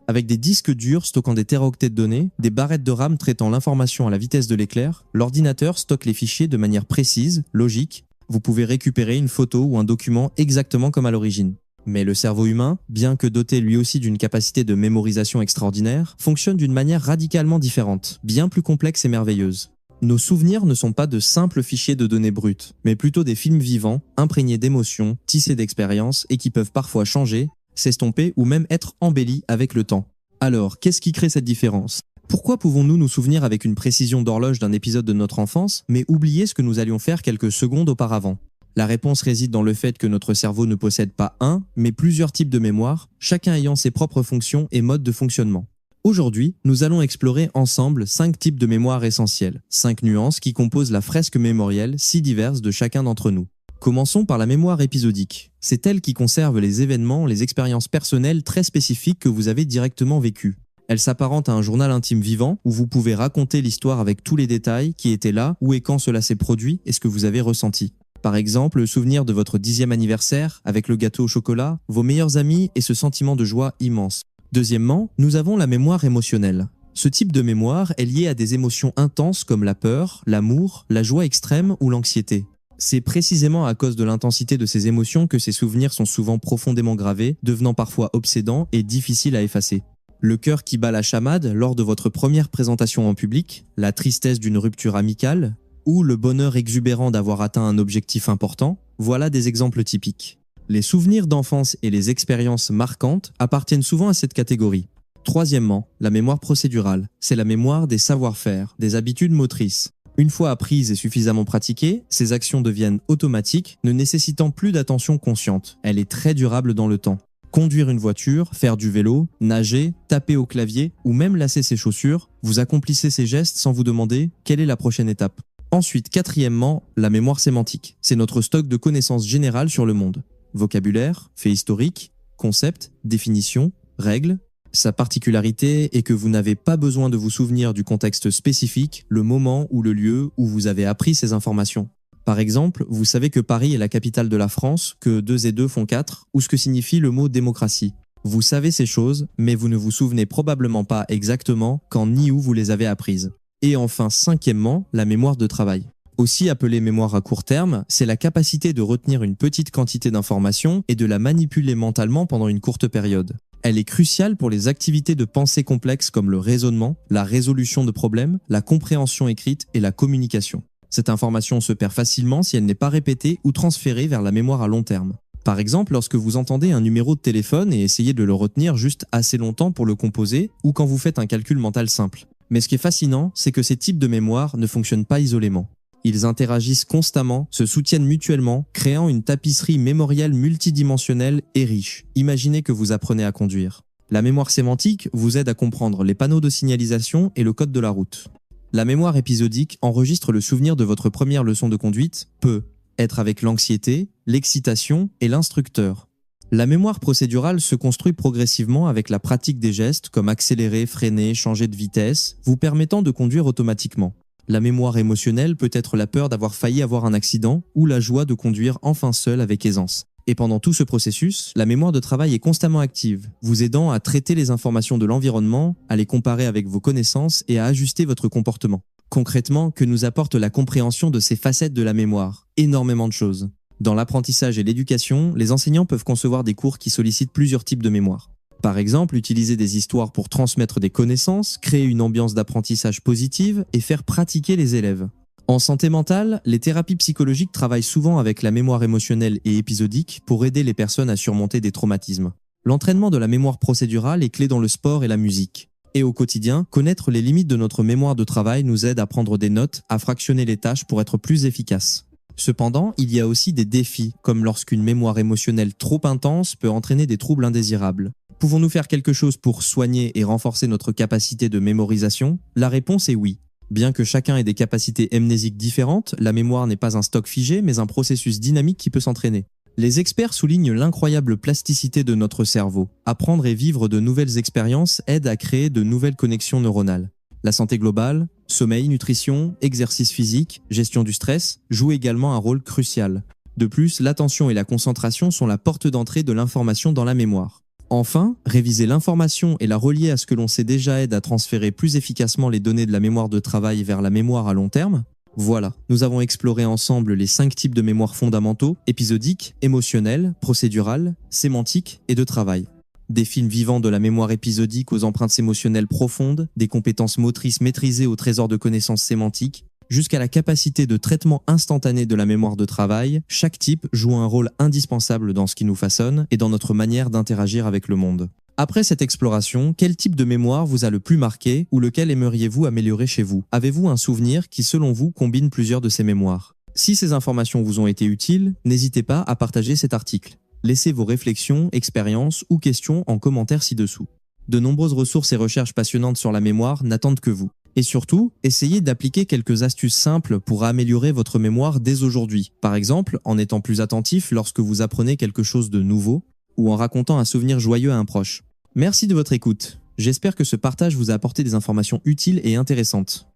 Avec des disques durs stockant des téraoctets de données, des barrettes de RAM traitant l'information à la vitesse de l'éclair, l'ordinateur stocke les fichiers de manière précise, logique. Vous pouvez récupérer une photo ou un document exactement comme à l'origine. Mais le cerveau humain, bien que doté lui aussi d'une capacité de mémorisation extraordinaire, fonctionne d'une manière radicalement différente, bien plus complexe et merveilleuse. Nos souvenirs ne sont pas de simples fichiers de données brutes, mais plutôt des films vivants, imprégnés d'émotions, tissés d'expériences et qui peuvent parfois changer, s'estomper ou même être embellis avec le temps. Alors, qu'est-ce qui crée cette différence ? Pourquoi pouvons-nous nous souvenir avec une précision d'horloge d'un épisode de notre enfance, mais oublier ce que nous allions faire quelques secondes auparavant ? La réponse réside dans le fait que notre cerveau ne possède pas un, mais plusieurs types de mémoire, chacun ayant ses propres fonctions et modes de fonctionnement. Aujourd'hui, nous allons explorer ensemble 5 types de mémoire essentiels, 5 nuances qui composent la fresque mémorielle si diverse de chacun d'entre nous. Commençons par la mémoire épisodique. C'est elle qui conserve les événements, les expériences personnelles très spécifiques que vous avez directement vécues. Elle s'apparente à un journal intime vivant où vous pouvez raconter l'histoire avec tous les détails, qui étaient là, où et quand cela s'est produit et ce que vous avez ressenti. Par exemple, le souvenir de votre 10e anniversaire avec le gâteau au chocolat, vos meilleurs amis et ce sentiment de joie immense. Deuxièmement, nous avons la mémoire émotionnelle. Ce type de mémoire est lié à des émotions intenses comme la peur, l'amour, la joie extrême ou l'anxiété. C'est précisément à cause de l'intensité de ces émotions que ces souvenirs sont souvent profondément gravés, devenant parfois obsédants et difficiles à effacer. Le cœur qui bat la chamade lors de votre première présentation en public, la tristesse d'une rupture amicale, ou le bonheur exubérant d'avoir atteint un objectif important, voilà des exemples typiques. Les souvenirs d'enfance et les expériences marquantes appartiennent souvent à cette catégorie. Troisièmement, la mémoire procédurale, c'est la mémoire des savoir-faire, des habitudes motrices. Une fois apprises et suffisamment pratiquées, ces actions deviennent automatiques, ne nécessitant plus d'attention consciente. Elle est très durable dans le temps. Conduire une voiture, faire du vélo, nager, taper au clavier ou même lasser ses chaussures, vous accomplissez ces gestes sans vous demander quelle est la prochaine étape. Ensuite, quatrièmement, la mémoire sémantique. C'est notre stock de connaissances générales sur le monde. Vocabulaire, faits historiques, concepts, définitions, règles. Sa particularité est que vous n'avez pas besoin de vous souvenir du contexte spécifique, le moment ou le lieu où vous avez appris ces informations. Par exemple, vous savez que Paris est la capitale de la France, que 2 et 2 font 4, ou ce que signifie le mot démocratie. Vous savez ces choses, mais vous ne vous souvenez probablement pas exactement quand ni où vous les avez apprises. Et enfin, cinquièmement, la mémoire de travail. Aussi appelée mémoire à court terme, c'est la capacité de retenir une petite quantité d'informations et de la manipuler mentalement pendant une courte période. Elle est cruciale pour les activités de pensée complexes comme le raisonnement, la résolution de problèmes, la compréhension écrite et la communication. Cette information se perd facilement si elle n'est pas répétée ou transférée vers la mémoire à long terme. Par exemple, lorsque vous entendez un numéro de téléphone et essayez de le retenir juste assez longtemps pour le composer, ou quand vous faites un calcul mental simple. Mais ce qui est fascinant, c'est que ces types de mémoire ne fonctionnent pas isolément. Ils interagissent constamment, se soutiennent mutuellement, créant une tapisserie mémorielle multidimensionnelle et riche. Imaginez que vous apprenez à conduire. La mémoire sémantique vous aide à comprendre les panneaux de signalisation et le code de la route. La mémoire épisodique enregistre le souvenir de votre première leçon de conduite, peut être avec l'anxiété, l'excitation et l'instructeur. La mémoire procédurale se construit progressivement avec la pratique des gestes comme accélérer, freiner, changer de vitesse, vous permettant de conduire automatiquement. La mémoire émotionnelle peut être la peur d'avoir failli avoir un accident ou la joie de conduire enfin seul avec aisance. Et pendant tout ce processus, la mémoire de travail est constamment active, vous aidant à traiter les informations de l'environnement, à les comparer avec vos connaissances et à ajuster votre comportement. Concrètement, que nous apporte la compréhension de ces facettes de la mémoire ? Énormément de choses. Dans l'apprentissage et l'éducation, les enseignants peuvent concevoir des cours qui sollicitent plusieurs types de mémoire. Par exemple, utiliser des histoires pour transmettre des connaissances, créer une ambiance d'apprentissage positive et faire pratiquer les élèves. En santé mentale, les thérapies psychologiques travaillent souvent avec la mémoire émotionnelle et épisodique pour aider les personnes à surmonter des traumatismes. L'entraînement de la mémoire procédurale est clé dans le sport et la musique. Et au quotidien, connaître les limites de notre mémoire de travail nous aide à prendre des notes, à fractionner les tâches pour être plus efficaces. Cependant, il y a aussi des défis, comme lorsqu'une mémoire émotionnelle trop intense peut entraîner des troubles indésirables. Pouvons-nous faire quelque chose pour soigner et renforcer notre capacité de mémorisation ? La réponse est oui. Bien que chacun ait des capacités mnésiques différentes, la mémoire n'est pas un stock figé, mais un processus dynamique qui peut s'entraîner. Les experts soulignent l'incroyable plasticité de notre cerveau. Apprendre et vivre de nouvelles expériences aide à créer de nouvelles connexions neuronales. La santé globale, sommeil, nutrition, exercice physique, gestion du stress jouent également un rôle crucial. De plus, l'attention et la concentration sont la porte d'entrée de l'information dans la mémoire. Enfin, réviser l'information et la relier à ce que l'on sait déjà aide à transférer plus efficacement les données de la mémoire de travail vers la mémoire à long terme. Voilà, nous avons exploré ensemble les 5 types de mémoire fondamentaux: épisodique, émotionnelle, procédurale, sémantique et de travail. Des films vivants de la mémoire épisodique aux empreintes émotionnelles profondes, des compétences motrices maîtrisées au trésor de connaissances sémantiques, jusqu'à la capacité de traitement instantané de la mémoire de travail, chaque type joue un rôle indispensable dans ce qui nous façonne et dans notre manière d'interagir avec le monde. Après cette exploration, quel type de mémoire vous a le plus marqué ou lequel aimeriez-vous améliorer chez vous? Avez-vous un souvenir qui, selon vous, combine plusieurs de ces mémoires? Si ces informations vous ont été utiles, n'hésitez pas à partager cet article. Laissez vos réflexions, expériences ou questions en commentaire ci-dessous. De nombreuses ressources et recherches passionnantes sur la mémoire n'attendent que vous. Et surtout, essayez d'appliquer quelques astuces simples pour améliorer votre mémoire dès aujourd'hui. Par exemple, en étant plus attentif lorsque vous apprenez quelque chose de nouveau ou en racontant un souvenir joyeux à un proche. Merci de votre écoute. J'espère que ce partage vous a apporté des informations utiles et intéressantes.